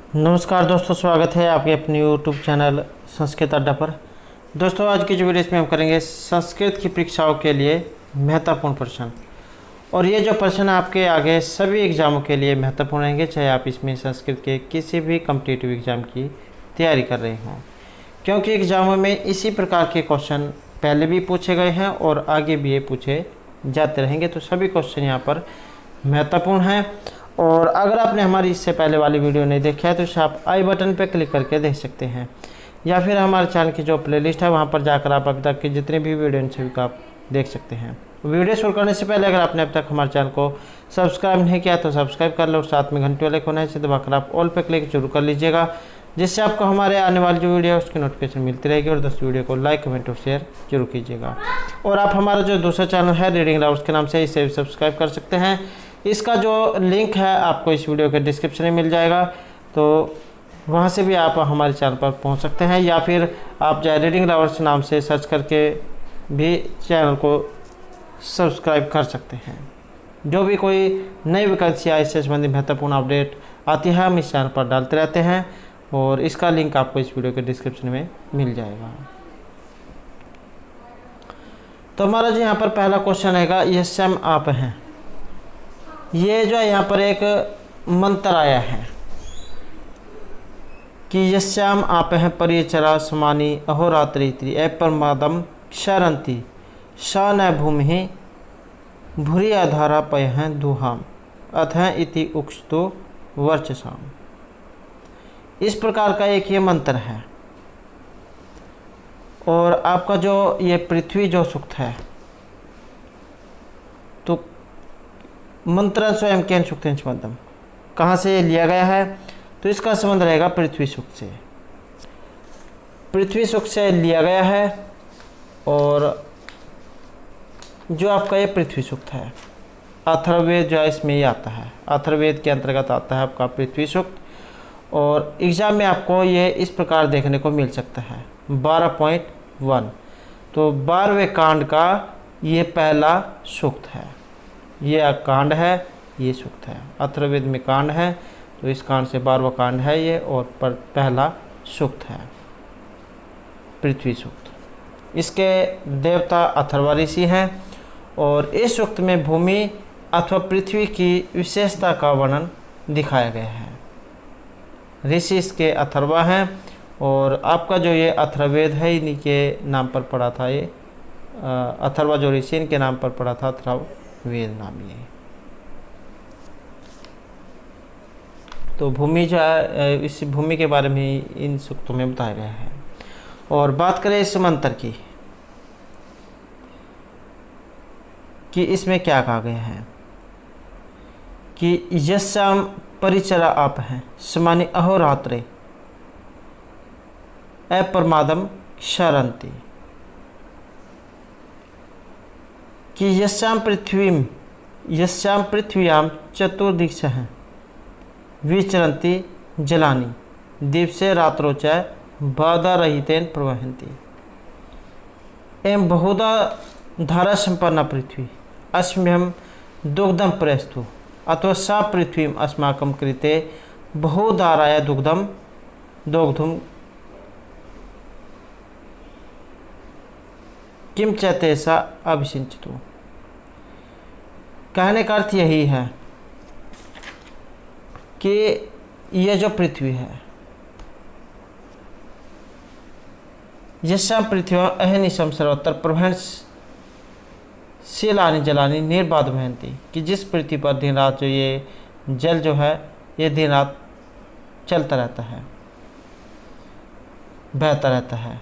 नमस्कार दोस्तों, स्वागत है आपके अपने यूट्यूब चैनल संस्कृत अड्डा पर। दोस्तों, आज की जो वीडियो इसमें हम करेंगे संस्कृत की परीक्षाओं के लिए महत्वपूर्ण प्रश्न। और ये जो प्रश्न आपके आगे सभी एग्ज़ामों के लिए महत्वपूर्ण रहेंगे, चाहे आप इसमें संस्कृत के किसी भी कॉम्पिटिटिव एग्ज़ाम की तैयारी कर रहे हों, क्योंकि एग्ज़ामों में इसी प्रकार के क्वेश्चन पहले भी पूछे गए हैं और आगे भी ये पूछे जाते रहेंगे। तो सभी क्वेश्चन यहाँ पर महत्वपूर्ण हैं। और अगर आपने हमारी इससे पहले वाली वीडियो नहीं देखा है तो इसे आप आई बटन पर क्लिक करके देख सकते हैं, या फिर हमारे चैनल की जो प्लेलिस्ट है वहाँ पर जाकर आप अभी तक की जितनी भी वीडियो इन सभी का आप देख सकते हैं। वीडियो शुरू करने से पहले अगर आपने अब तक हमारे चैनल को सब्सक्राइब नहीं किया तो सब्सक्राइब कर लो और साथ में घंटे वाले कोने से दबाकर आप ऑल पे क्लिक जरूर कर लीजिएगा, जिससे आपको हमारे आने वाली जो वीडियो है उसकी नोटिफिकेशन मिलती रहेगी। और दोस्तों, वीडियो को लाइक, कमेंट और शेयर जरूर कीजिएगा। और आप हमारा जो दूसरा चैनल है रीडिंग राउट्स के नाम से, इसे भी सब्सक्राइब कर सकते हैं। इसका जो लिंक है आपको इस वीडियो के डिस्क्रिप्शन में मिल जाएगा, तो वहाँ से भी आप हमारे चैनल पर पहुँच सकते हैं, या फिर आप चाहे रीडिंग राउट्स नाम से सर्च करके भी चैनल को सब्सक्राइब कर सकते हैं। जो भी कोई नई वैकेंसी या इससे संबंधित महत्वपूर्ण अपडेट आती है हम इस चैनल पर डालते रहते हैं, और इसका लिंक आपको इस वीडियो के डिस्क्रिप्शन में मिल जाएगा। तो हमारा जो यहाँ पर पहला क्वेश्चन रहेगा, यस्यम आप हैं। ये जो है यहाँ पर एक मंत्र आया है कि यस्याम आप हैं परिचरा समानी अहोरात्रि अपरमादम क्षरंती स न भूमि भूरि आधारा पय हैं दुहाम अथ इति उक्षतो वर्चसाम। इस प्रकार का एक ये मंत्र है। और आपका जो ये पृथ्वी जो सूक्त है, तो मंत्र स्वयं केन सूक्तेन संबंधम, कहाँ से लिया गया है, तो इसका संबंध रहेगा पृथ्वी सूक्त से। पृथ्वी सूक्त से लिया गया है। और जो आपका ये पृथ्वी सूक्त है, अथर्ववेद जो है इसमें ही आता है, अथर्ववेद के अंतर्गत आता है आपका पृथ्वी सूक्त। और एग्ज़ाम में आपको ये इस प्रकार देखने को मिल सकता है 12.1। तो 12वें कांड का ये पहला सूक्त है, ये कांड है, ये सूक्त है। अथर्ववेद में कांड है, तो इस कांड से 12वां कांड है ये, और पहला सूक्त है पृथ्वी सूक्त। इसके देवता अथर्व ऋषि हैं। और इस सूक्त में भूमि अथवा पृथ्वी की विशेषता का वर्णन दिखाया गया है। ऋषि इसके अथर्व हैं। और आपका जो ये अथर्ववेद है इन्हीं के नाम पर पड़ा था, ये अथर्व जो ऋषि इनके नाम पर पड़ा था अथर्ववेद नाम ये। तो भूमि जो है, इस भूमि के बारे में इन सूक्तों में बताया गया है। और बात करें इस मंत्र की कि इसमें क्या कहा गया है कि यस्याम परिचरा आप हैं समानि अहोरात्रे अपरमादम क्षरन्ति, कि यस्याम पृथ्व्याम चतुर्दिशः विचरन्ति जलानि दिवसे रात्रो च बाधा रहितेन प्रवहन्ति। एवं बहुधा धारा संपन्ना पृथ्वी अस्म्यहं दुग्धम प्रस्तु अथवा सा पृथ्वी अस्माकं कृते बहुधाराय दुग्धम किम चैते सा अभिषिंचतु। कहने का अर्थ यही है कि यह जो पृथ्वी है, यस्याम पृथ्वी अहनिशम सर्वत्र प्रवहन शीलानि जलानि निर्बाध बहंती, कि जिस पृथ्वी पर दिन रात जो ये जल जो है ये दिन रात चलता रहता है, बहता रहता है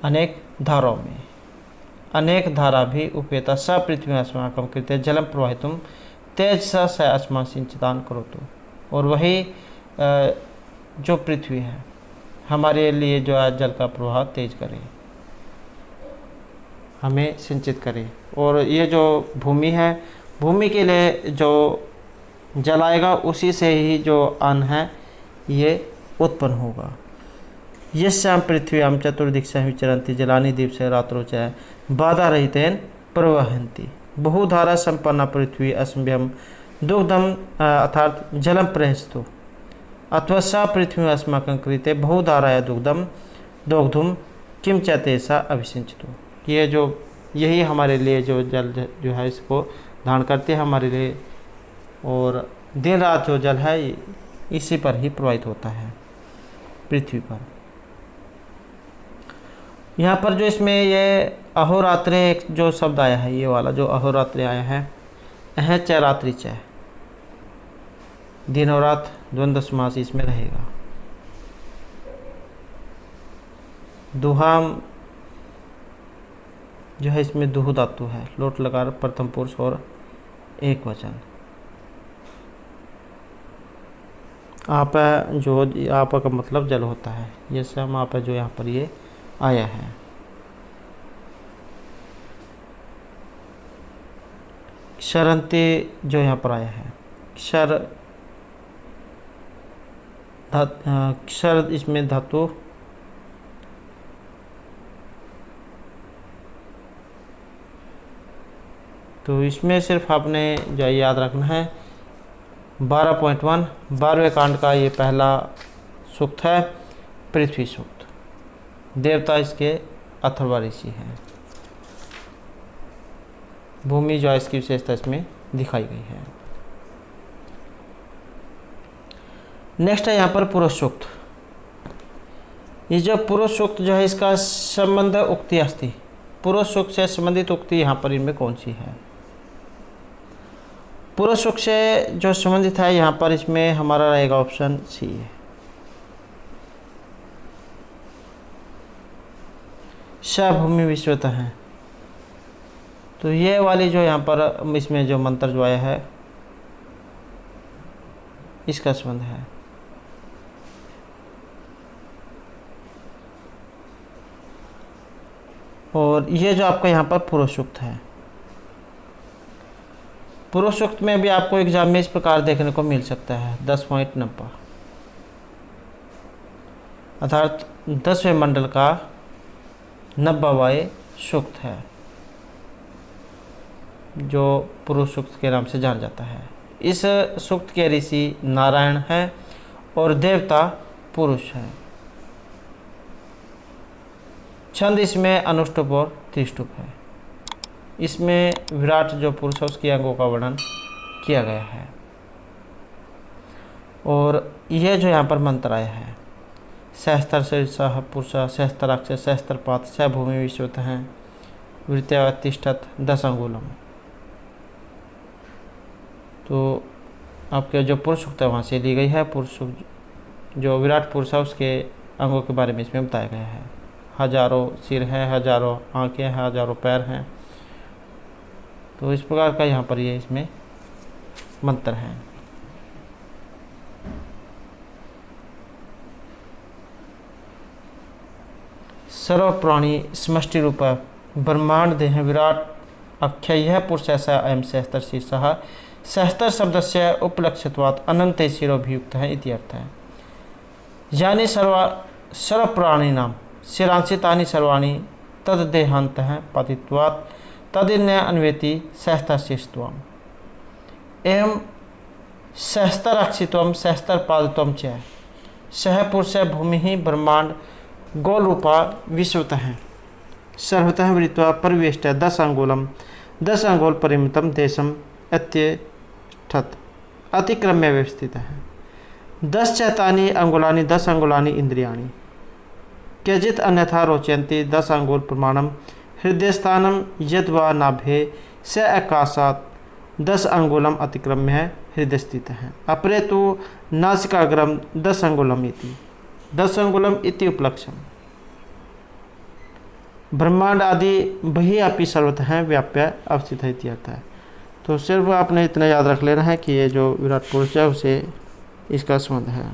अनेक धाराओं में। अनेक धारा भी उपेता स पृथ्वी अस्माकं कृते जलम प्रवाहितुम तेज स अस्मा सिंचितान करोतु। और वही जो पृथ्वी है हमारे लिए जो है जल का प्रवाह तेज करे, हमें सिंचित करे। और ये जो भूमि है, भूमि के लिए जो जल आएगा उसी से ही जो अन्न है ये उत्पन्न होगा। यस्याम पृथ्व्याम चतुर्दिशः विचरन्ति जलानि दिवसे रात्रो च बाधा रहितेन प्रवहन्ति बहुधारा संपन्ना पृथ्वी अस्म्यहं दुग्धम अर्थात जलम प्रहस्तु। अथवा सा पृथ्वी अस्माकं कृते बहुधाराय दुग्धम दोग्धुम किम चते सा अभिसिंचितो। ये जो यही हमारे लिए जो जल जो है इसको धारण करते हैं हमारे लिए, और दिन रात जो जल है इसी पर ही प्रवाहित होता है पृथ्वी पर। यहाँ पर जो इसमें ये अहोरात्रे जो शब्द आया है, ये वाला जो अहोरात्रे आया है, अह च रात्रि च, दिन और रात द्वंद्व समास इसमें रहेगा। दुहाम जो है इसमें दुह धातु है, लोट लगा प्रथम पुरुष और एक वचन। आप जो आप का मतलब जल होता है, ये सब आप जो यहाँ पर ये आया है। शरंते जो यहाँ पर आया है, क्षर इसमें धातु तो इसमें सिर्फ आपने जो याद रखना है 12.1 12वें कांड का ये पहला सूक्त है, पृथ्वी सूक्त। देवता इसके अथर्व ऋषि हैं। भूमि जो है इसकी विशेषता इसमें दिखाई गई है। नेक्स्ट है यहाँ पर पुरुष सूक्त। ये जो पुरुष सूक्त जो है इसका संबंध उक्ति अस्ति, पुरुष सूक्त से संबंधित उक्ति यहाँ पर इनमें कौन सी है? पुरुष सूक्त से जो संबंधित है यहाँ पर इसमें हमारा रहेगा ऑप्शन सी है, स भूमि विश्वत है। तो ये वाली जो यहाँ पर इसमें जो मंत्र जो आया है इसका संबंध है। और ये जो आपका यहाँ पर पुरुष सूक्त है, पुरुष सूक्त में भी आपको एग्जाम में इस प्रकार देखने को मिल सकता है 10.90, अर्थात 10वें मंडल का 90वां सूक्त है जो पुरुष सूक्त के नाम से जाना जाता है। इस सूक्त के ऋषि नारायण है और देवता पुरुष है। छंद इसमें अनुष्टुप और त्रिष्टुप है। इसमें विराट जो पुरुष है उसके अंगों का वर्णन किया गया है। और यह जो यहाँ पर मंत्र आया है, सहस्त्र शीर्षः पुरुष सहस्त्राक्ष सहस्त्रपात स भूमि विश्वत हैं वृत्यावतिष्ठत 10 अंगुलम। तो आपके जो पुरुष सूक्त है वहाँ से ली गई है। पुरुष जो विराट पुरुष है उसके अंगों के बारे में इसमें बताया गया है। हजारों सिर हैं, हजारों आंखें हैं, हजारों पैर हैं। तो इस प्रकार का यहाँ पर ये इसमें मंत्र है। सर्व प्राणी समष्टि रूप ब्रह्मांड देह विराट अख्यय पुरुष ऐसा अयम सहस्त्र शीर्षः सहस्त्र शब्द से उपलक्ष्यत्वात् अनंत शिरोभियुक्त है इति अर्थ है। यानी सर्व प्राणी नाम शिरांशितानि सर्वाणि तद्देहांत पतित्वात् तदिन्य अन्वेति सहस्त्रशीर्षत्वम् एवं सहस्त्राक्षित्वं सहस्त्रपादत्वं च सह पुरुष भूमि ही ब्रह्मांड गोल रूपा विश्वतः सर्वतः वृत्वा परिवेष्ट 10 अंगुलम 10 अंगुल परिमितम देशम अत्यष्ठत् अतिक्रम्य व्यवस्थित है। 10 चैतानि अंगुलानि 10 अंगुलानि इंद्रियाणि क्वचित् अन्यथा रोचयन्ति 10 अंगुल प्रमाणम हृदयस्थानम यद्वा नाभे स आकाशात् 10 अंगुलम अतिक्रम्य हृदय स्थित है। अपरे तो नासिकाग्रम 10 अंगुलम इति 10 अंगुलम इति उपलक्ष्यम ब्रह्मांड आदि बही अपि सर्वतः व्याप्य अवस्थित है इति अर्थ है। तो सिर्फ आपने इतना याद रख लेना है कि ये जो विराट पुरुष है उसे इसका संबंध है।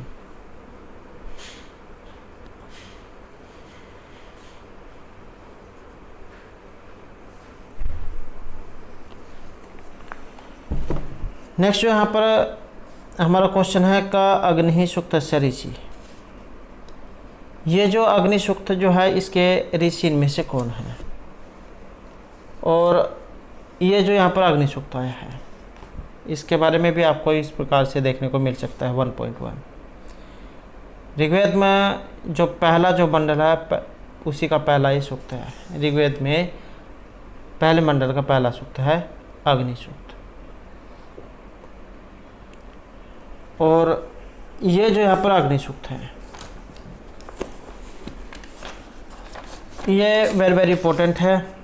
नेक्स्ट जो यहाँ पर हमारा क्वेश्चन है का अग्नि सूक्त ऋषि। ये जो अग्नि सूक्त जो है इसके ऋषि इनमें से कौन है? और ये जो यहाँ पर अग्नि सूक्त आया है इसके बारे में भी आपको इस प्रकार से देखने को मिल सकता है 1.1। ऋग्वेद में जो पहला जो मंडल है उसी का पहला ही सूक्त है। ऋग्वेद में पहले मंडल का पहला सूक्त है अग्नि सूक्त। और ये जो यहाँ पर अग्नि सूक्त है ये वेरी वेरी इंपॉर्टेंट है।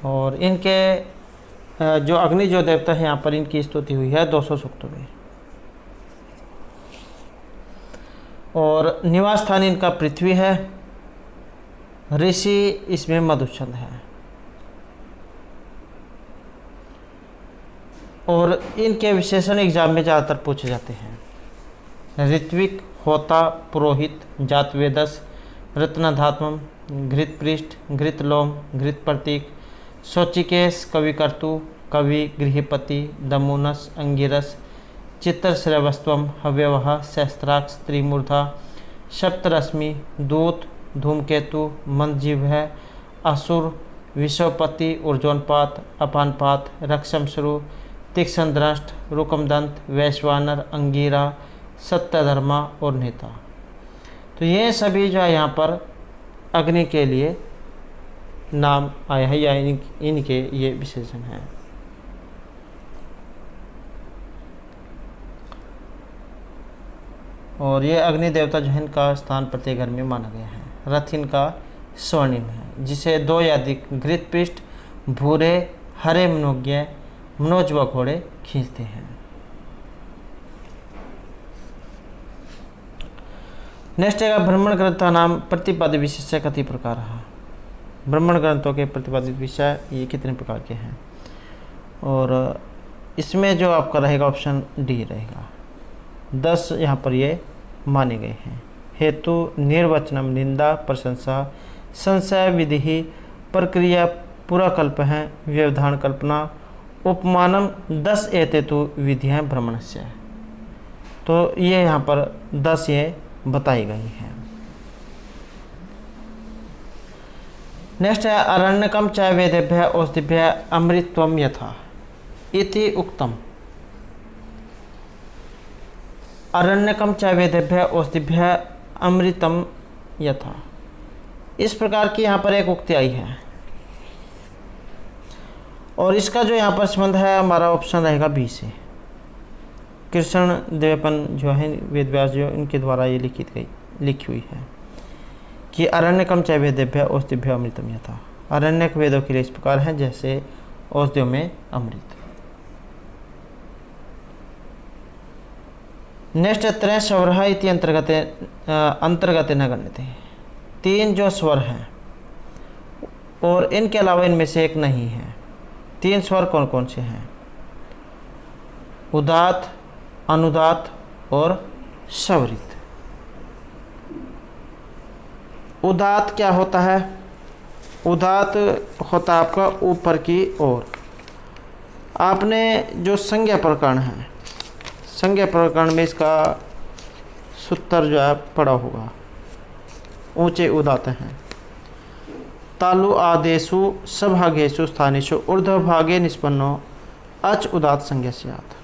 और इनके जो अग्नि जो देवता है यहाँ पर इनकी स्तुति हुई है 200 सूक्तों में। और निवास स्थान इनका पृथ्वी है। ऋषि इसमें मधुचंद है। और इनके विशेषण एग्जाम में ज़्यादातर पूछे जाते हैं। ऋत्विक, होता, पुरोहित, जातवेदस, रत्नधात्मम, घृतपृष्ठ, घृतलोम, घृत प्रतीक, शोचिकेश, कविकर्तु, कवि, गृहपति, दमुनस, अंगिरस, चित्रश्रवस्त्वम, हव्यवह, सहस्त्राक्ष, त्रिमूर्धा, सप्तरश्मि, दूत, धूमकेतु, मंदजीभ, असुर, विश्वपति, ऊर्जोनपात, अपानपात, रक्षमश्रु, तीक्ष्णदृष्ट, रुकमदंत, वैश्वानर, अंगीरा, सत्यधर्मा और नेता। तो ये सभी जो है यहाँ पर अग्नि के लिए नाम आया है या इनके ये विशेषण हैं। और ये अग्नि देवता जो है इनका स्थान प्रत्येक घर में माना गया है। रथ इनका स्वर्णिम है जिसे 2 या अधिक घृतपृष्ठ, भूरे, हरे मनोज्ञ, मनोज व घोड़े खींचते हैं। नेक्स्ट है ब्राह्मण ग्रंथा नाम प्रतिपादित विषय कति प्रकार है। ब्राह्मण ग्रंथों के प्रतिपादित विषय ये कितने प्रकार के हैं। और इसमें जो आपका रहेगा ऑप्शन डी रहेगा। 10 यहाँ पर ये माने गए हैं। हेतु, निर्वचनम, निंदा, प्रशंसा, संशय, विधि, प्रक्रिया, पुराकल्प हैं, व्यवधान, कल्पना, उपमानम। 10 एतेतु विधियाँ ब्राह्मणस्य। तो ये यहाँ पर 10 ये बताई गई हैं। नेक्स्ट है अरण्यकम च वेदेभ्य औषधिभ्य अमृतत्वम यथा इति उक्तम। अरण्यकम च वेदेभ्य औषधिभ्य अमृतम यथा, इस प्रकार की यहाँ पर एक उक्ति आई है। और इसका जो यहाँ पर संबंध है हमारा ऑप्शन रहेगा बी से। कृष्ण देवपन जो है वेदव्यास जो इनके द्वारा ये लिखी हुई है कि अरण्यकम च वेदेभ्य औषधिभ्य अमृतम यथा। अरण्यक वेदों के लिए इस प्रकार हैं जैसे औषधियों में अमृत। नेक्स्ट त्रय स्वर इति अंतर्गत न गण्यते। 3 जो स्वर हैं और इनके अलावा इनमें से एक नहीं है। 3 स्वर कौन कौन से हैं? उदात, अनुदात और स्वरित। उदात क्या होता है? उदात होता है आपका ऊपर की ओर। आपने जो संज्ञा प्रकरण है, संज्ञा प्रकरण में इसका सूत्र जो है पढ़ा होगा। ऊंचे उदात हैं। तालु आदेशु सभागेशु स्थानेषु ऊर्ध्वभागे निष्पन्नो अच उदात संज्ञा स्यात्।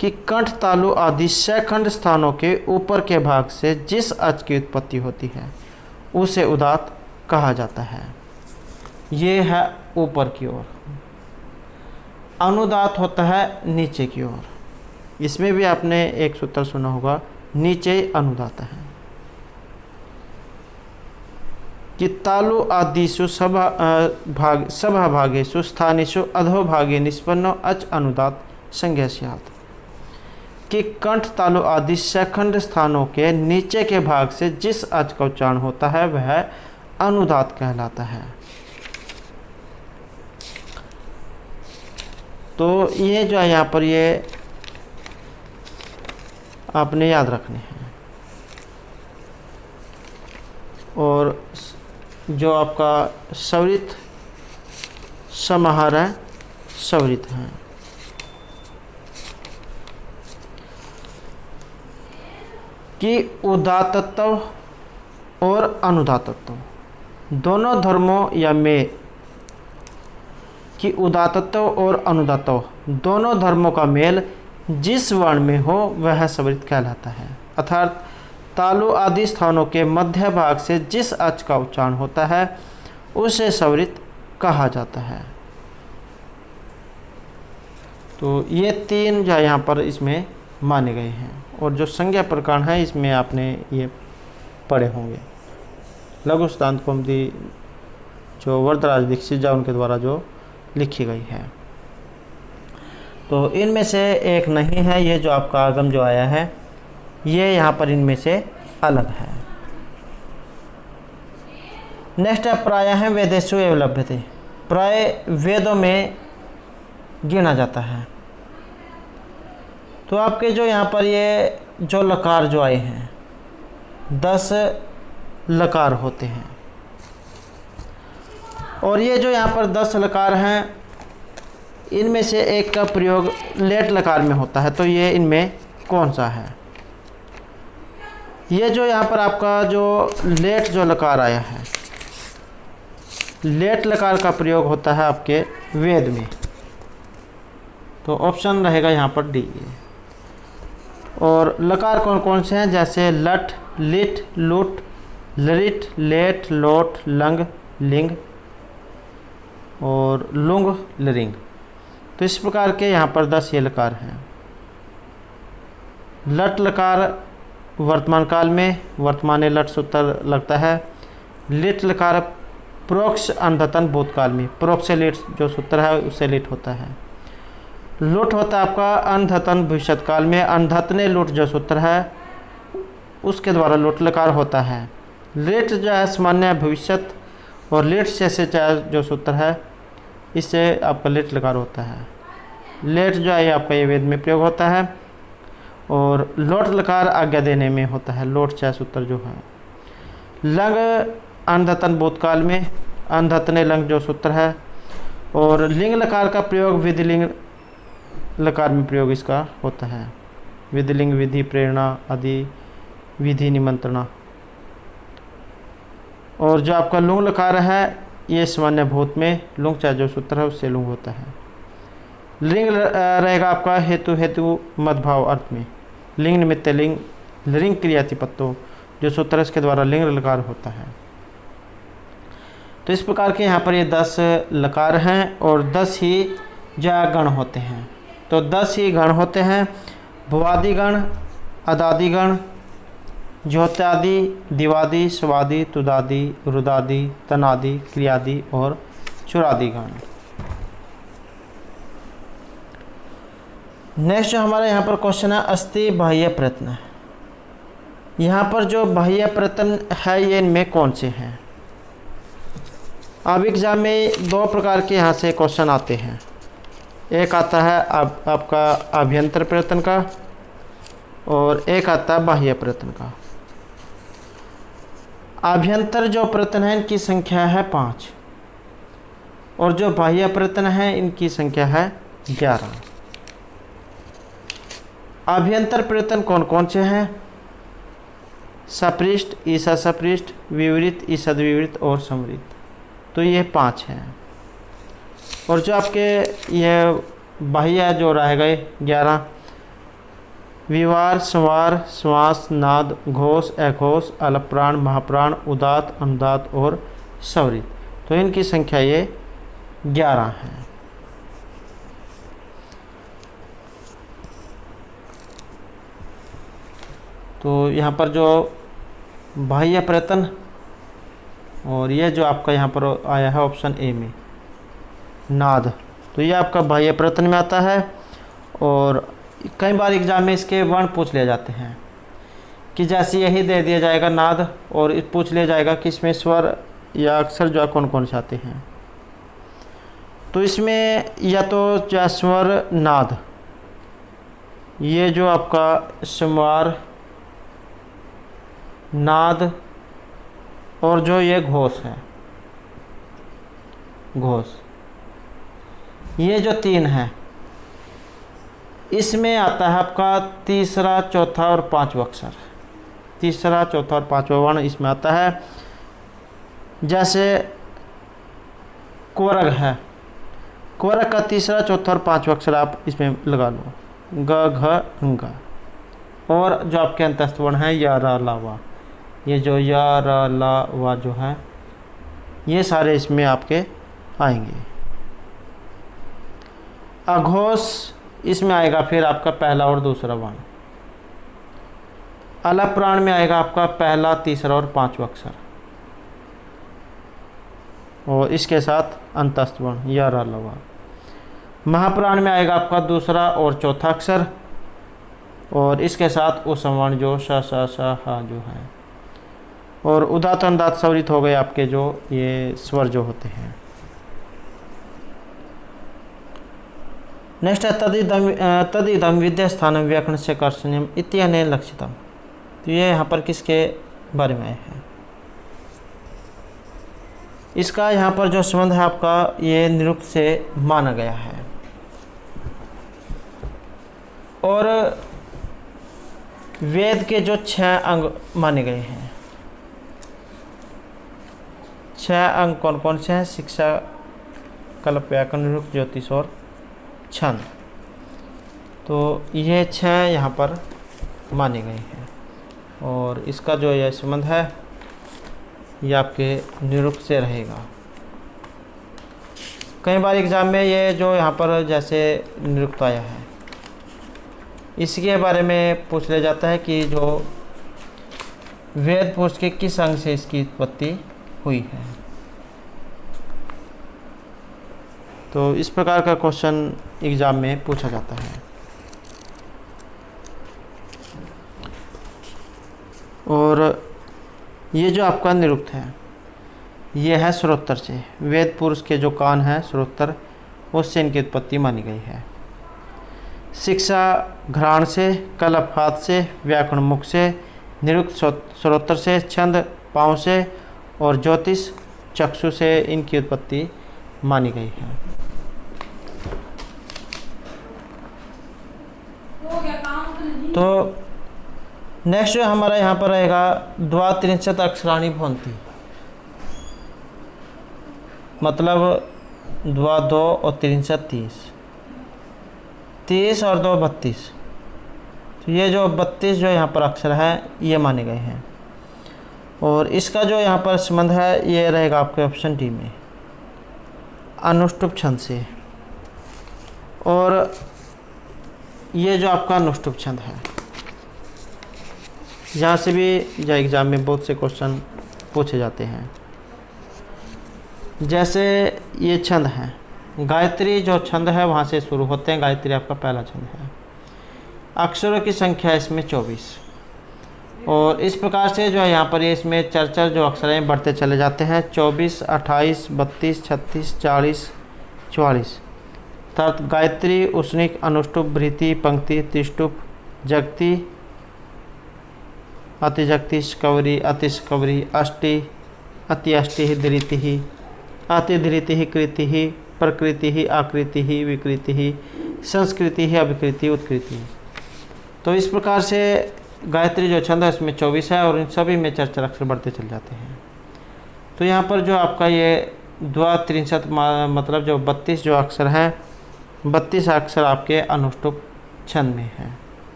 कि कंठ, तालु आदि सखंड स्थानों के ऊपर के भाग से जिस अच की उत्पत्ति होती है उसे उदात कहा जाता है। ये है ऊपर की ओर। अनुदात होता है नीचे की ओर। इसमें भी आपने एक सूत्र सुना होगा, नीचे अनुदात है। कि तालु आदिषु सभा भागेषु स्थानेषु अधोभागे निष्पन्नो अच अनुदात संज्ञा स्यात्। कि कंठ, तालु आदि सखंड स्थानों के नीचे के भाग से जिस अच का उच्चारण होता है वह अनुदात कहलाता है। तो ये जो है यहाँ पर ये आपने याद रखने हैं। और जो आपका स्वरित समाहार है, स्वरित है। कि उदात्तत्व और अनुदात्तत्व दोनों धर्मों या में कि उदात्तत्व और अनुदात्तत्व दोनों धर्मों का मेल जिस वर्ण में हो वह स्वरित कहलाता है। अर्थात तालु आदि स्थानों के मध्य भाग से जिस अच का उच्चारण होता है उसे स्वरित कहा जाता है। तो ये 3 जो यहाँ पर इसमें माने गए हैं, और जो संज्ञा प्रकरण है इसमें आपने ये पढ़े होंगे। लघु सिद्धांत कौमुदी जो वरदराज दीक्षित जा उनके द्वारा जो लिखी गई है। तो इनमें से एक नहीं है, ये जो आपका आगम जो आया है ये यहाँ पर इनमें से अलग है। नेक्स्ट है प्रायः है वेदेषु एवं लभ्यते। प्राय वेदों में गिना जाता है। तो आपके जो यहाँ पर ये जो लकार जो आए हैं 10 लकार होते हैं, और ये जो यहाँ पर 10 लकार हैं इनमें से एक का प्रयोग लेट लकार में होता है। तो ये इनमें कौन सा है? ये जो यहाँ पर आपका जो लेट जो लकार आया है, लेट लकार का प्रयोग होता है आपके वेद में। तो ऑप्शन रहेगा यहाँ पर डी। और लकार कौन कौन से हैं? जैसे लट, लिट, लुट, लरिट, लेट, लोट, लंग, लिंग और लुंग, लरिंग। तो इस प्रकार के यहाँ पर 10 ये लकार हैं। लट लकार वर्तमान काल में वर्तमान लट सूत्र लगता है। लिट लकार प्रोक्ष अंधतन भूतकाल में, प्रोक्ष से लिट जो सूत्र है उससे लिट होता है। लुट होता है आपका अंधतन भविष्यत काल में, अंधतने लुट जो सूत्र है उसके द्वारा लुट लकार होता है। लिट जो है सामान्य भविष्यत, और लिट से जो सूत्र है इससे आपका लिट लकार होता है। लेट जो है आपका ये वेद में प्रयोग होता है, और लोट लकार आज्ञा देने में होता है, लोट चाहे सूत्र जो है। लंग अंधतन भूतकाल में, अंधतने लंग जो सूत्र है। और लिंग लकार का प्रयोग विधिलिंग लकार में प्रयोग इसका होता है। विधिलिंग विधि, प्रेरणा आदि, विधि, निमंत्रणा। और जो आपका लुंग लकार है ये सामान्य भूत में, लुंग चाहे जो सूत्र है उससे लुंग होता है। लिंग रहेगा आपका हेतु हेतु मदभाव अर्थ में, लिंग निमित्त लिंग, लिंग क्रियातिपत्तो जो सूत्र है इसके द्वारा लिंग लकार होता है। तो इस प्रकार के यहाँ पर ये 10 लकार हैं, और 10 ही जा गण होते हैं। तो 10 ही गण होते हैं। भुवादि गण, अदादि गण, ज्योत्यादि, दिवादि, स्वादि, तुदादि, रुदादि, तनादि, क्रियादि और चुरादि गण। नेक्स्ट जो हमारे यहाँ पर क्वेश्चन है अस्थि बाह्य प्रयत्न। यहाँ पर जो बाह्य प्रयत्न है ये इनमें कौन से हैं? अब एग्जाम में 2 प्रकार के यहाँ से क्वेश्चन आते हैं। एक आता है आपका अभ्यंतर प्रयत्न का, और एक आता है बाह्य प्रयत्न का। अभ्यंतर जो प्रयत्न है इनकी संख्या है 5, और जो बाह्य प्रयत्न है इनकी संख्या है 11। अभ्यंतर प्रयत्न कौन कौन से हैं? सपृष्ठ, ईसा सपृष्ठ, विवृत, ईसद विवृत और समृत। तो ये 5 हैं। और जो आपके ये बाह्य जो रह गए 11, विवार, संवार, श्वास, नाद, घोष, अघोष, अलप्राण, महाप्राण, उदात, अनुदात और स्वरित। तो इनकी संख्या ये 11 है। तो यहाँ पर जो बाह्य प्रयत्न, और ये जो आपका यहाँ पर आया है ऑप्शन ए में नाद, तो ये आपका बाह्य प्रयत्न में आता है। और कई बार एग्जाम में इसके वर्ण पूछ लिए जाते हैं कि जैसे यही दे दिया जाएगा नाद, और पूछ लिया जाएगा कि इसमें स्वर या अक्षर जो कौन कौन से आते हैं। तो इसमें या तो जो स्वर नाद, ये जो आपका संवार, नाद, और जो ये घोष है, घोष, ये जो 3 है इसमें आता है आपका तीसरा, चौथा और 5वां अक्षर। तीसरा, चौथा और 5वां वर्ण इसमें आता है। जैसे कोरग है, कोरग का तीसरा, चौथा और 5वां अक्षर आप इसमें लगा लो, ग, घ, ङ। और जो आपके अंतस्थ वर्ण हैं या र ला वा, ये जो या र ला वा जो है ये सारे इसमें आपके आएंगे। अघोष इसमें आएगा फिर आपका पहला और दूसरा वर्ण। अलग प्राण में आएगा आपका पहला, तीसरा और पांचवा अक्षर, और इसके साथ अंतस्थ वर्ण या र ला वा। महाप्राण में आएगा आपका दूसरा और चौथा अक्षर, और इसके साथ उसम वर्ण जो श श श ह जो है, और उदात्त अनुदात्त स्वरित हो गए आपके जो ये स्वर जो होते हैं। नेक्स्ट है तदिदम विद्या स्थानम व्याकरण से कर्षण्यम इत्यनेन लक्षितम। तो ये यहाँ पर किसके बारे में है? इसका यहाँ पर जो संबंध है आपका ये निरुक्त से माना गया है, और वेद के जो 6 अंग माने गए हैं, 6 अंग कौन कौन से हैं? शिक्षा, कल्प, व्याकरण, निरुक्त, ज्योतिष और छंद। तो ये 6 यहाँ पर माने गए हैं, और इसका जो यह संबंध है ये आपके निरुक्त से रहेगा। कई बार एग्ज़ाम में ये जो यहाँ पर जैसे निरुक्त आया है इसके बारे में पूछ लिया जाता है कि जो वेद पुरुष के किस अंग से इसकी उत्पत्ति हुई है। तो इस प्रकार का क्वेश्चन एग्ज़ाम में पूछा जाता है। और ये जो आपका निरुक्त है ये है श्रोत्र से, वेद पुरुष के जो कान हैं श्रोत्र उससे इनकी उत्पत्ति मानी गई है। शिक्षा घ्राण से, कल्प हाथ से, व्याकरण मुख से, निरुक्त श्रोत्र से, छंद पाँव से, और ज्योतिष चक्षु से इनकी उत्पत्ति मानी गई है। तो नेक्स्ट जो हमारा यहाँ पर रहेगा द्वात्रिंशत् अक्षराणि भवन्ति, मतलब द्वा 2 और त्रिंशत् 30, 30 और 2 32। तो ये जो 32 जो यहाँ पर अक्षर है ये माने गए हैं, और इसका जो यहाँ पर संबंध है ये रहेगा आपके ऑप्शन डी में अनुष्टुप छंद से। और ये जो आपका अनुष्टुप छंद है यहाँ से भी जो एग्ज़ाम में बहुत से क्वेश्चन पूछे जाते हैं। जैसे ये छंद है, गायत्री जो छंद है वहाँ से शुरू होते हैं, गायत्री आपका पहला छंद है। अक्षरों की संख्या इसमें 24, और इस प्रकार से जो है यहाँ पर ये इसमें चर जो अक्षर हैं बढ़ते चले जाते हैं। 24, 28, 32, 36, 40, 44। तर्त, गायत्री, उष्णिक, अनुष्टुप, भृति, पंक्ति, त्रिष्टुप, जगती, अतिजगती, स्कवरी, अतिस्कवरी, अष्टि, अत्यष्टि, धृति, अतिधृति, कृति, प्रकृति, आकृति, विकृति, संस्कृति, अभिकृति, उत्कृति। तो इस प्रकार से गायत्री जो छंद है इसमें 24 है, और इन सभी में चर अक्षर बढ़ते चले जाते हैं। तो यहाँ पर जो आपका ये द्वात्रिंशत् मतलब जो 32 जो अक्षर हैं, 32 अक्षर आपके अनुष्टुप छंद में हैं।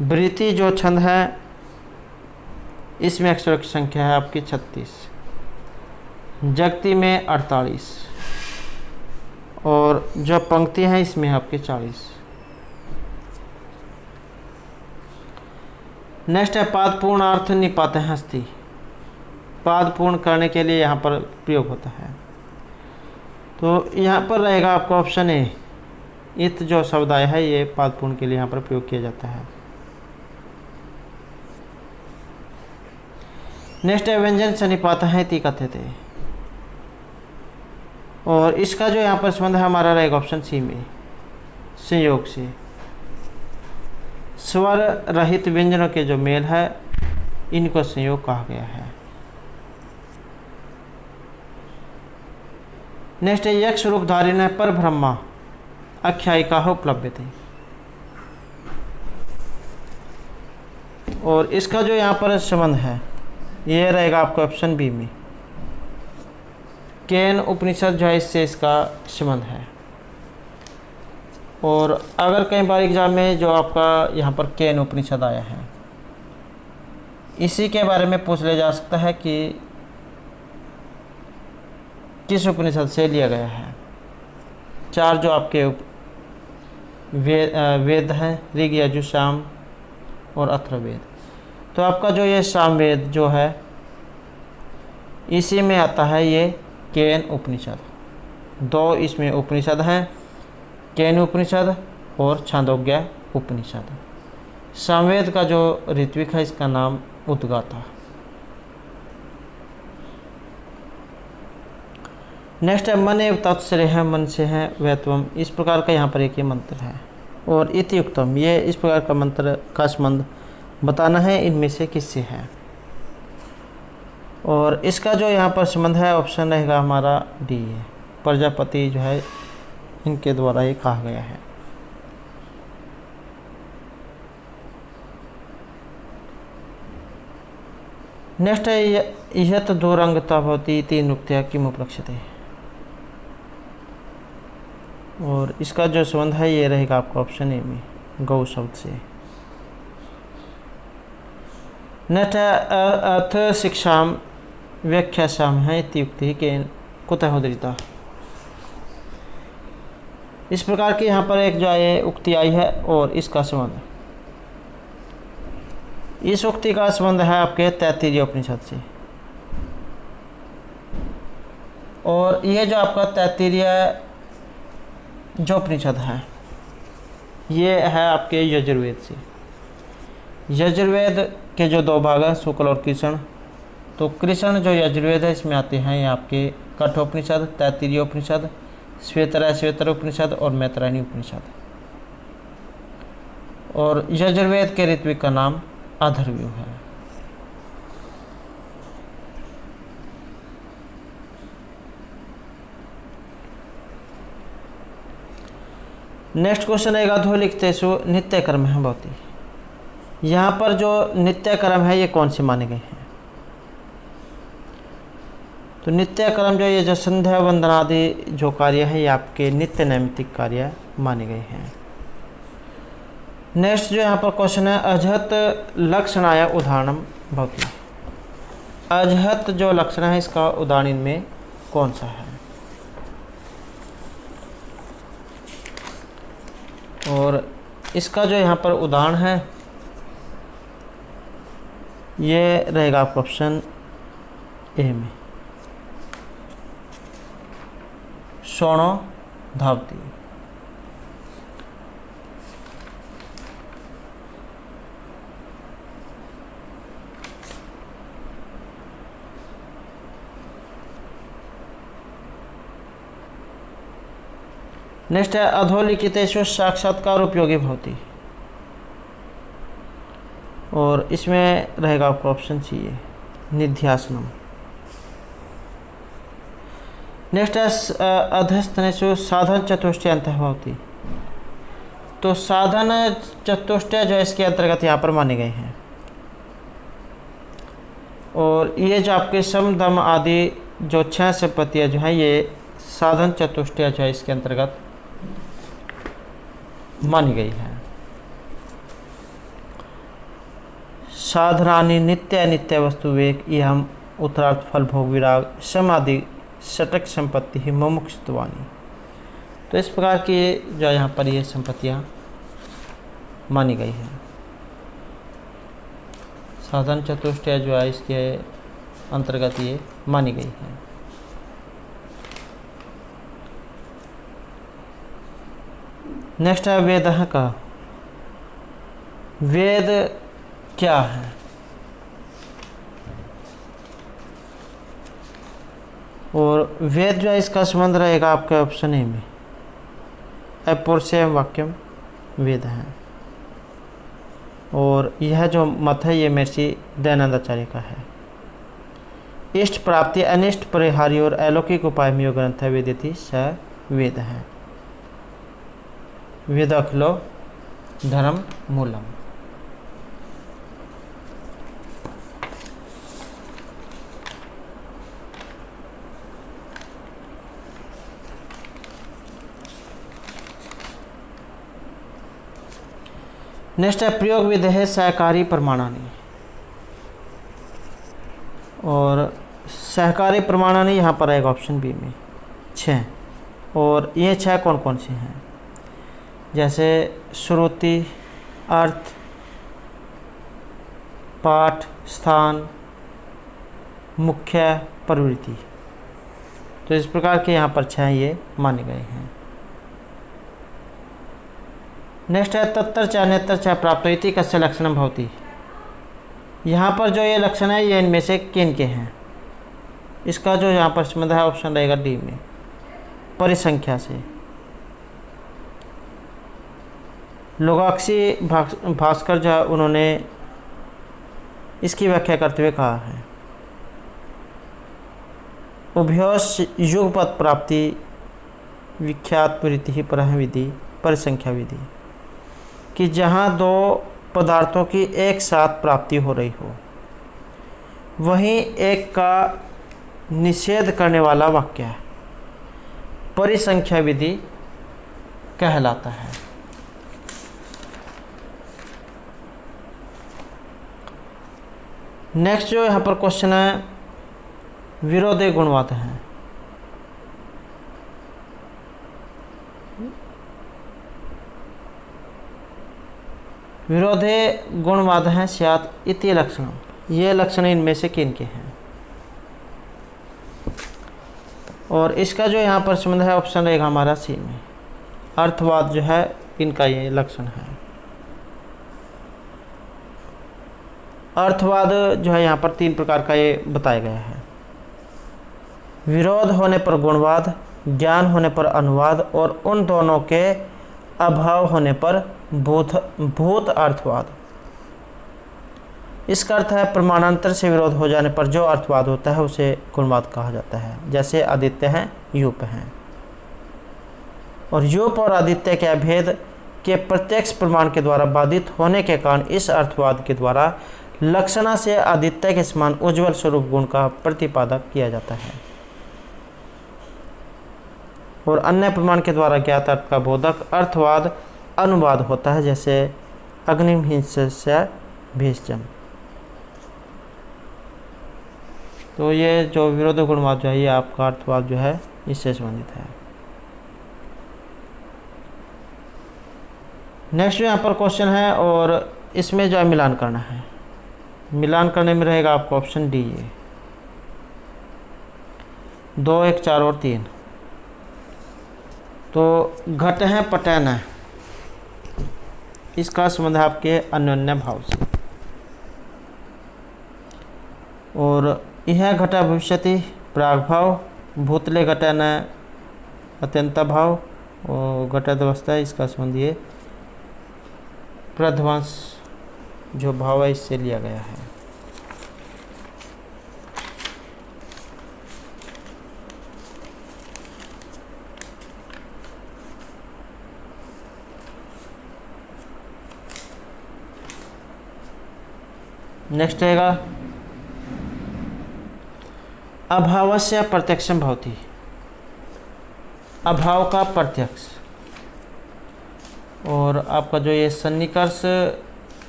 भृति जो छंद है इसमें अक्षरों की संख्या है आपकी 36, जगती में 48, और जो पंक्ति हैं इसमें आपके 40। नेक्स्ट है पाद पूर्ण अर्थ निपात हस्ती। पाद पूर्ण करने के लिए यहाँ पर प्रयोग होता है। तो यहाँ पर रहेगा आपका ऑप्शन ए, इत जो शब्द आया है ये पाद पूर्ण के लिए यहाँ पर प्रयोग किया जाता है। नेक्स्ट है व्यंजन से निपात है ती कथ्यते, और इसका जो यहाँ पर संबंध है हमारा रहेगा ऑप्शन सी में संयोग से। स्वर रहित व्यंजनों के जो मेल है इनको संयोग कहा गया है। नेक्स्ट है यक्ष रूप धारिण पर ब्रह्मा आख्यायिका उपलब्ध थे, और इसका जो यहाँ पर संबंध है ये रहेगा आपका ऑप्शन बी में केन उपनिषद जो है इससे इसका संबंध है। और अगर कई बार एग्ज़ाम में जो आपका यहाँ पर केन उपनिषद आया है, इसी के बारे में पूछ लिया जा सकता है कि किस उपनिषद से लिया गया है। 4 जो आपके वेद हैं, ऋग, यजुः, साम और अथर्ववेद। तो आपका जो ये सामवेद जो है, इसी में आता है ये केन उपनिषद। 2 इसमें उपनिषद हैं, केन उपनिषद और छांदोग्य उपनिषद। सामवेद का जो ऋत्विक है, इसका नाम उद्गाता। नेक्स्ट है मन एव तत्सरे है, मन से है वैत्वम। इस प्रकार का यहाँ पर एक ये मंत्र है। और इतियुक्तम, ये इस प्रकार का मंत्र का संबंध बताना है इनमें से किससे है। और इसका जो यहाँ पर संबंध है, ऑप्शन रहेगा हमारा डी है, प्रजापति जो है इनके द्वारा ये कहा गया है। नेक्स्ट है यह तो दो रंगता भवती 3 उक्त्या किम उपलक्ष्यते। और इसका जो संबंध है ये रहेगा आपका ऑप्शन ए में, गौ शब्द से। नेक्स्ट है अर्थ शिक्षाम व्याख्यासाम है इत्युक्ति के कुतः उद्धृता। इस प्रकार की यहाँ पर एक जो है उक्ति आई है और इसका संबंध, इस उक्ति का संबंध है आपके तैत्तिरीय उपनिषद से। और ये जो आपका तैत्तिरीय जो उपनिषद है, ये है आपके यजुर्वेद से। यजुर्वेद के जो 2 भाग हैं, शुक्ल और कृष्ण। तो कृष्ण जो यजुर्वेद है, इसमें आते हैं ये आपके कठोपनिषद, तैत्तिरीय उपनिषद, श्वेतर उपनिषद और मैत्रायणी उपनिषद। और यजुर्वेद के ऋत्विक का नाम अथर्वव्यू है। नेक्स्ट क्वेश्चन है अधोलिखितेषु नित्य कर्म है भवति। यहाँ पर जो नित्य कर्म है ये कौन से माने गए हैं। तो नित्य कर्म जो ये जो संध्या वंदन आदि जो कार्य है, ये आपके नित्य नैमित्तिक कार्य माने गए हैं। नेक्स्ट जो यहाँ पर क्वेश्चन है अजहत लक्षणाय उदाहरणम भवति। अजहत जो लक्षण है, इसका उदाहरण इनमें कौन सा है। और इसका जो यहाँ पर उदाहरण है ये रहेगा आपका ऑप्शन ए में, शोणो धावती। नेक्स्ट है अधोलिखितेषु साक्षात्कार उपयोगी भवति। और इसमें रहेगा आपका ऑप्शन सी है, निध्यासनम। नेक्स्ट है अधस्तनेषु साधन चतुष्टय अंतः भवति। तो साधन चतुष्टय जो इसके अंतर्गत यहाँ पर माने गए हैं। और ये जो आपके सम दम आदि जो 6 संपत्तियाँ जो हैं, ये साधन चतुष्टय जो है इसके अंतर्गत मानी गई है। साधनानि नित्य नित्य वस्तु विवेक ये हम उत्तरार्थ फल भोग विराग समाधि षटक संपत्ति ही मुमुक्षुत्वानि। तो इस प्रकार की जो यहाँ पर ये संपत्तियाँ मानी गई हैं। साधन चतुष्टय जो है इसके अंतर्गत ये मानी गई है। नेक्स्ट है वेद का। वेद क्या है। और वेद जो है इसका संबंध रहेगा आपके ऑप्शन ए में, अपौरुषेयम वाक्यम वेद है। और यह जो मत है ये महर्षि दयानंदाचार्य का है। इष्ट प्राप्ति अनिष्ट परिहारी और अलौकिक उपाय में ग्रंथ है वेदेति स वेद है। वेद अखिलो धर्म मूलम। नेक्स्ट है प्रयोग विधि है सहकारी प्रमाणानी, और सहकारी प्रमाणानी यहाँ पर आएगा ऑप्शन बी में 6। और ये 6 कौन कौन से हैं, जैसे श्रुति, अर्थ, पाठ, स्थान, मुख्य, प्रवृत्ति। तो इस प्रकार के यहाँ पर 6 ये माने गए हैं। नेक्स्ट है तत्तर च नेत्र च प्राप्त कस्य लक्षणम भवति। यहाँ पर जो ये लक्षण है ये इनमें से किन के हैं, इसका जो यहाँ पर संबंध है ऑप्शन रहेगा डी में, परिसंख्या से। लोगाक्षी भास्कर जो है उन्होंने इसकी व्याख्या करते हुए कहा है, उभयोश युगपत प्राप्ति विख्यात वृत्ति परह विधि परिसंख्या विधि, कि जहाँ दो पदार्थों की एक साथ प्राप्ति हो रही हो वहीं एक का निषेध करने वाला वाक्य है, परिसंख्या विधि कहलाता है। नेक्स्ट जो यहाँ पर क्वेश्चन है विरोधी गुणवाद है। विरोधे गुणवाद हैं स्यात् इति लक्षणम, ये लक्षण इनमें से किन के हैं, और इसका जो यहाँ पर संबंध है ऑप्शन रहेगा हमारा सी में, अर्थवाद जो है इनका ये लक्षण है। अर्थवाद जो है यहाँ पर 3 प्रकार का ये बताया गया है, विरोध होने पर गुणवाद, ज्ञान होने पर अनुवाद, और उन दोनों के अभाव होने पर भूत अर्थवाद। इसका अर्थ है प्रमाणांतर से विरोध हो जाने पर जो अर्थवाद होता है उसे गुणवाद कहा जाता है, जैसे आदित्य हैं, यूप हैं। और यूप और आदित्य के अभेद के प्रत्यक्ष प्रमाण के द्वारा बाधित होने के कारण इस अर्थवाद के द्वारा लक्षणा से आदित्य के समान उज्ज्वल स्वरूप गुण का प्रतिपादक किया जाता है, और अन्य प्रमाण के द्वारा ज्ञात अर्थ का बोधक अर्थवाद अनुवाद होता है, जैसे अग्निहिंस्य भीष्म। तो ये जो विरोधी गुणवाद जो है ये आपका अर्थवाद जो है इससे संबंधित है। नेक्स्ट यहाँ पर क्वेश्चन है और इसमें जो है मिलान करना है। मिलान करने में रहेगा आपका ऑप्शन डी, ये 2, 1, 4 और 3। तो घट है पटैन है, इसका संबंध है आपके अन्योन्य भाव से, और यह घटा भविष्यति प्राग भाव, भूतले घटन अत्यंत भाव, और घटावस्था इसका संबंध ये प्रध्वंस जो भाव है इससे लिया गया है। नेक्स्ट रहेगा अभावस्य प्रत्यक्षम भवति, अभाव का प्रत्यक्ष। और आपका जो ये सन्निकर्ष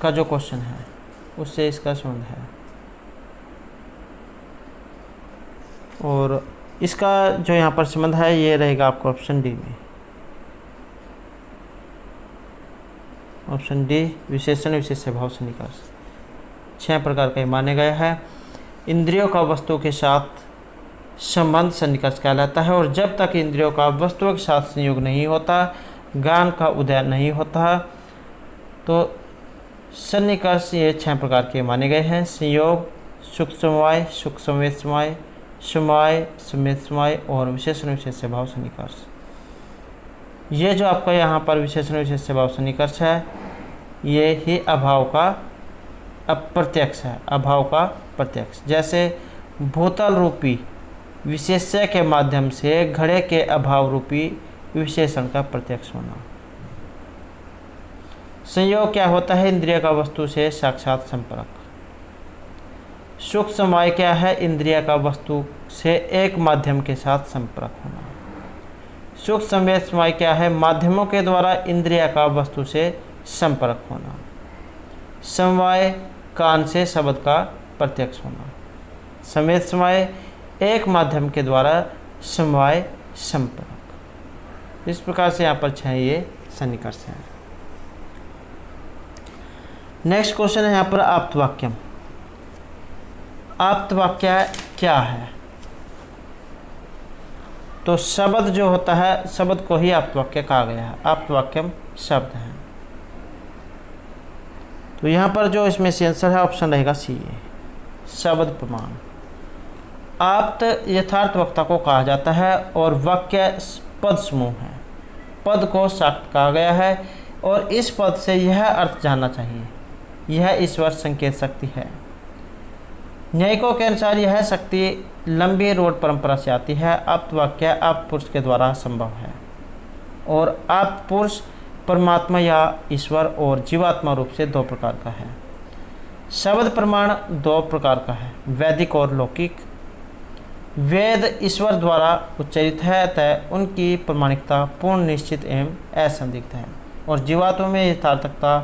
का जो क्वेश्चन है उससे इसका संबंध है, और इसका जो यहाँ पर संबंध है ये रहेगा आपका ऑप्शन डी में, ऑप्शन डी विशेषण विशेष्य भाव सन्निकर्ष। 6 प्रकार का माने गया है। इंद्रियों का वस्तु के साथ संबंध सन्निकर्ष कहलाता है, और जब तक इंद्रियों का वस्तुओं के साथ संयोग नहीं होता, ज्ञान का उदय नहीं होता, तो सन्निकर्ष ये 6 प्रकार के माने गए हैं। संयोग, सुख समवाय, सुख समेत समवाय, समवाय समेत समवाय, और विशेषण विशेष्य भाव सन्निकर्ष। ये जो आपका यहाँ पर विशेषण विशेष्य भाव सन्निकर्ष है ये ही अभाव का अप्रत्यक्ष है, अभाव का प्रत्यक्ष। जैसे भूतल रूपी विशेष्य के माध्यम से घड़े के अभाव रूपी विशेषण का प्रत्यक्ष होना। संयोग क्या होता है? इंद्रिय का वस्तु से साक्षात संपर्क। सुख समवाय क्या है? इंद्रिय का वस्तु से एक माध्यम के साथ संपर्क होना। सुख संवेद समवाय क्या है? माध्यमों के द्वारा इंद्रिय का वस्तु से संपर्क होना। समवाय कान से शब्द का प्रत्यक्ष होना। समेत समवाय एक माध्यम के द्वारा समवाय संपर्क। इस प्रकार से यहाँ पर 6 ये सन्निकर्ष हैं। नेक्स्ट क्वेश्चन है यहाँ पर आप्तवाक्यम। आप्तवाक्य क्या है? तो शब्द जो होता है, शब्द को ही आप्तवाक्य कहा गया है। आप्तवाक्यम शब्द है। तो यहाँ पर जो इसमें से आंसर है ऑप्शन रहेगा सी, शब्द प्रमाण। आप्त यथार्थ वक्ता को कहा जाता है और वाक्य पद समूह है। पद को शाक्त कहा गया है और इस पद से यह अर्थ जानना चाहिए, यह ईश्वर संकेत शक्ति है। न्यायिकों के अनुसार यह शक्ति लंबी रोड परंपरा से आती है। आप्त वाक्य आप पुरुष के द्वारा संभव है और आप पुरुष परमात्मा या ईश्वर और जीवात्मा रूप से 2 प्रकार का है। शब्द प्रमाण 2 प्रकार का है, वैदिक और लौकिक। वेद ईश्वर द्वारा उच्चारित है, अतः उनकी प्रमाणिकता पूर्ण, निश्चित एवं असंदिग्ध है। और जीवात्मा में यथार्थकता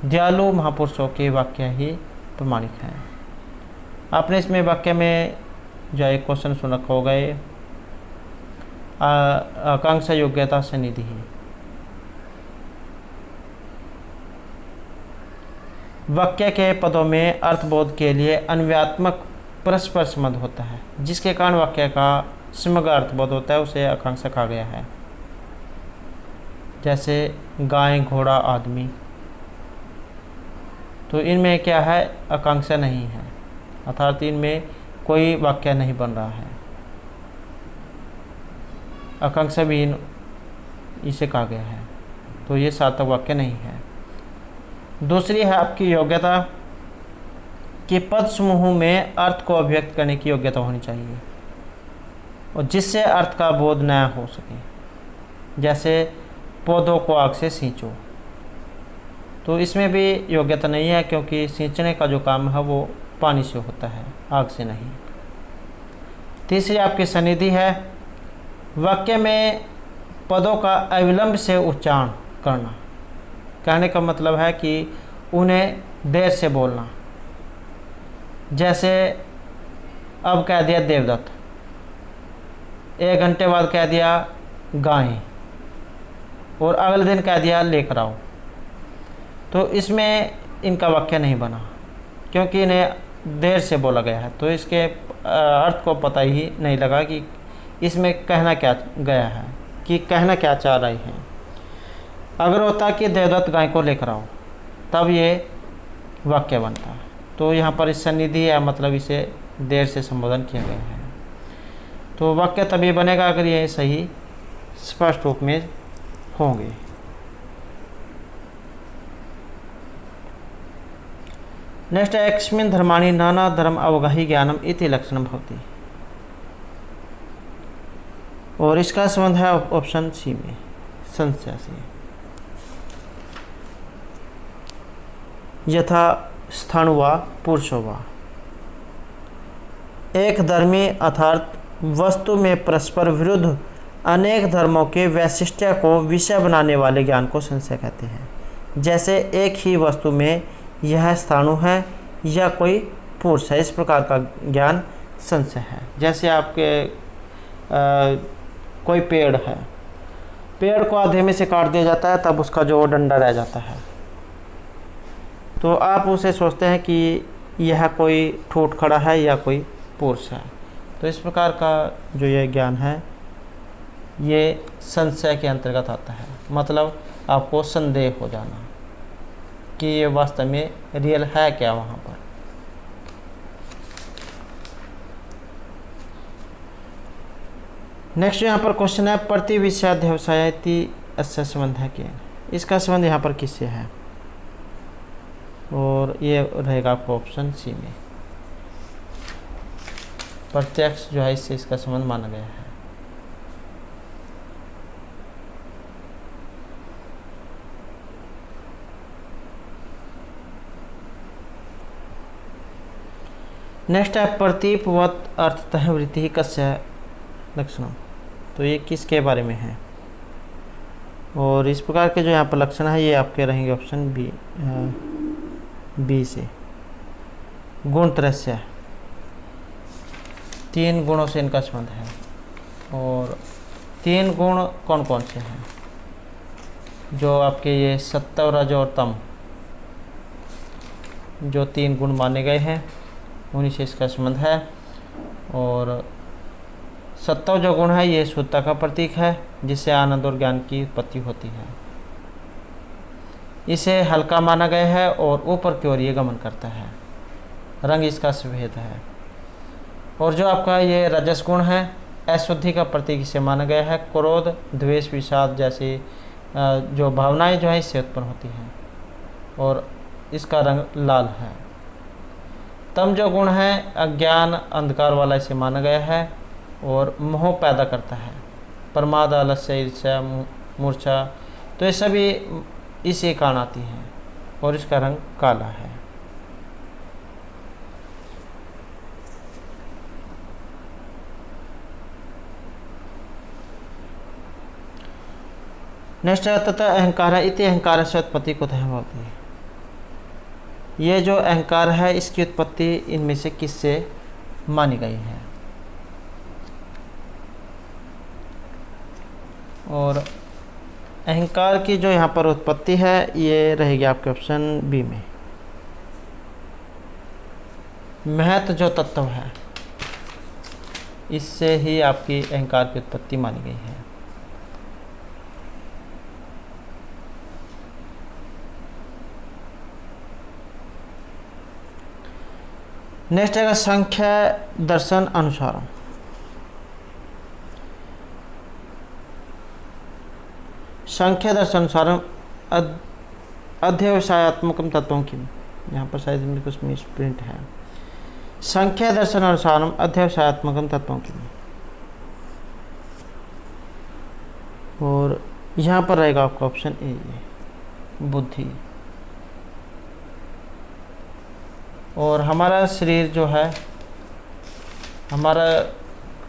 दयालु महापुरुषों के वाक्य ही प्रमाणिक हैं। आपने इसमें वाक्य में जो एक क्वेश्चन सुन रखा होगा, ये आकांक्षा योग्यता सनिधि है। वाक्य के पदों में अर्थबोध के लिए अन्वयात्मक परस्पर संबंध होता है, जिसके कारण वाक्य का समग्र अर्थबोध होता है, उसे आकांक्षा कहा गया है। जैसे गाय, घोड़ा, आदमी, तो इनमें क्या है, आकांक्षा नहीं है, अर्थात इनमें कोई वाक्य नहीं बन रहा है। आकांक्षा भी इसे कहा गया है, तो ये सार्थक वाक्य नहीं है। दूसरी है आपकी योग्यता कि पद समूह में अर्थ को अभिव्यक्त करने की योग्यता होनी चाहिए और जिससे अर्थ का बोध न हो सके। जैसे पौधों को आग से सींचो, तो इसमें भी योग्यता नहीं है, क्योंकि सींचने का जो काम है वो पानी से होता है, आग से नहीं। तीसरी आपकी सनिधि है, वाक्य में पदों का अविलंब से उच्चारण करना। कहने का मतलब है कि उन्हें देर से बोलना। जैसे अब कह दिया देवदत्त, 1 घंटे बाद कह दिया गाय, और अगले दिन कह दिया लेकर आओ। तो इसमें इनका वाक्य नहीं बना, क्योंकि इन्हें देर से बोला गया है, तो इसके अर्थ को पता ही नहीं लगा कि इसमें कहना क्या गया है, कि कहना क्या चाह रही हैं। अगर होता कि देवदत्त गाय को लेकर आओ, तब ये वाक्य बनता। तो यहाँ पर इस सन्निधि है, मतलब इसे देर से संबोधन किया गया है। तो वाक्य तभी बनेगा अगर ये सही स्पष्ट रूप में होंगे। नेक्स्ट है एकस्मिन् धर्माणि नाना धर्म अवगाही ज्ञानम इति लक्षणम भवति, और इसका संबंध है ऑप्शन सी में, संशय से। यथा स्थाणु वा पुरुषो वा। एक धर्मी अर्थात वस्तु में परस्पर विरुद्ध अनेक धर्मों के वैशिष्ट्य को विषय बनाने वाले ज्ञान को संशय कहते हैं। जैसे एक ही वस्तु में यह स्थाणु है या कोई पुरुष है, इस प्रकार का ज्ञान संशय है। जैसे आपके कोई पेड़ है, पेड़ को आधे में से काट दिया जाता है, तब उसका जो डंडा रह जाता है, तो आप उसे सोचते हैं कि यह कोई ठूठ खड़ा है या कोई पुरुष है। तो इस प्रकार का जो ये ज्ञान है, ये संशय के अंतर्गत आता है। मतलब आपको संदेह हो जाना कि ये वास्तव में रियल है क्या वहाँ पर। नेक्स्ट यहाँ पर क्वेश्चन है प्रति विषयाध्यवसायति अस्य संबंध है कि, इसका संबंध यहाँ पर किससे है, और ये रहेगा आपको ऑप्शन सी में। प्रत्यक्ष जो है इससे इसका संबंध माना गया है। नेक्स्ट है प्रतीपवत अर्थतः वृत्ति कस्य लक्षण, तो ये किसके बारे में है, और इस प्रकार के जो यहाँ पर लक्षण है ये आपके रहेंगे ऑप्शन बी, बी से। गुण त्रस्य, 3 गुणों से इनका संबंध है। और 3 गुण कौन कौन से हैं? जो आपके ये सत्व, रज और तम, जो 3 गुण माने गए हैं उन्हीं से इसका संबंध है। और सत्व जो गुण है ये शुद्धता का प्रतीक है, जिससे आनंद और ज्ञान की उत्पत्ति होती है। इसे हल्का माना गया है और ऊपर की ओर ये गमन करता है। रंग इसका सफेद है। और जो आपका ये रजस गुण है, अशुद्धि का प्रतीक इसे माना गया है। क्रोध, द्वेष, विषाद जैसी जो भावनाएं जो है इससे उत्पन्न होती हैं। और इसका रंग लाल है। तम जो गुण है, अज्ञान, अंधकार वाला इसे माना गया है और मोह पैदा करता है। प्रमाद, आलस्य, ईर्ष्या, मूर्छा, तो ये सभी इसी कारण आती हैं। और इसका रंग काला है। नेक्स्ट है तथा अहंकार है। इति अहंकार से उत्पत्ति कुतः भवति। ये जो अहंकार है इसकी उत्पत्ति इनमें से किससे मानी गई है? और अहंकार की जो यहाँ पर उत्पत्ति है ये रहेगी आपके ऑप्शन बी में। महत जो तत्व है इससे ही आपकी अहंकार की उत्पत्ति मानी गई है। नेक्स्ट है संख्या दर्शन अनुसारम। संख्या दर्शन अनुसारम अध्यवसायत्मकम तत्वों की, यहाँ पर शायद में कुछ मिस प्रिंट है। संख्या दर्शन अनुसारम अध्यवसायत्मकम तत्वों की, और यहाँ पर रहेगा आपका ऑप्शन ए, बुद्धि। और हमारा शरीर जो है, हमारा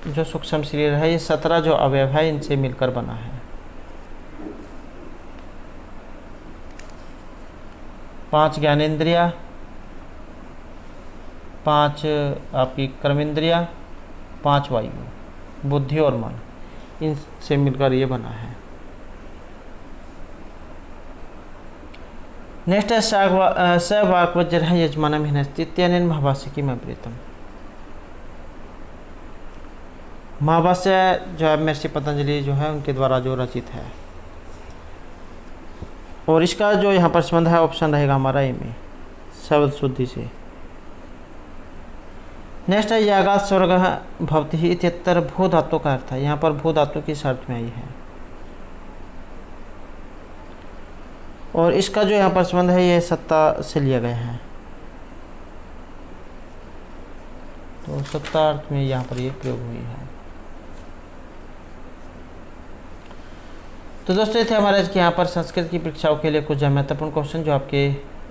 जो सूक्ष्म शरीर है, ये 17 जो अवयव है इनसे मिलकर बना है। 5 ज्ञानेंद्रिया, 5 आपकी कर्मेंद्रिया, 5 वायु, बुद्धि और मन, इनसे मिलकर ये बना है। नेक्स्ट है स वाक्वज्र है यजमानम हिनस्ति इत्यनेन महाभाष्य में प्रीतम। महाभाष्य जो है महर्षि पतंजलि जो है उनके द्वारा जो रचित है। और इसका जो यहाँ पर संबंध है ऑप्शन रहेगा हमारा ए में, शब्द शुद्धि से। नेक्स्ट है यागात स्वर्ग भवति इत्यत्र भू धातु का अर्थ है। यहाँ पर भू धातु की शर्त में आई है। और इसका जो यहाँ पर संबंध है ये सत्ता से लिया गया है। तो सत्ता अर्थ में यहाँ पर ये प्रयोग हुई है। तो दोस्तों ये थे हमारे आज के यहाँ पर संस्कृत की परीक्षाओं के लिए कुछ महत्वपूर्ण क्वेश्चन जो आपके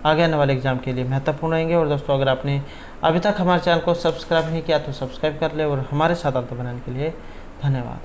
आगे आने वाले एग्जाम के लिए महत्वपूर्ण रहेंगे। और दोस्तों अगर आपने अभी तक हमारे चैनल को सब्सक्राइब नहीं किया तो सब्सक्राइब कर ले। और हमारे साथ आपको बनाने के लिए धन्यवाद।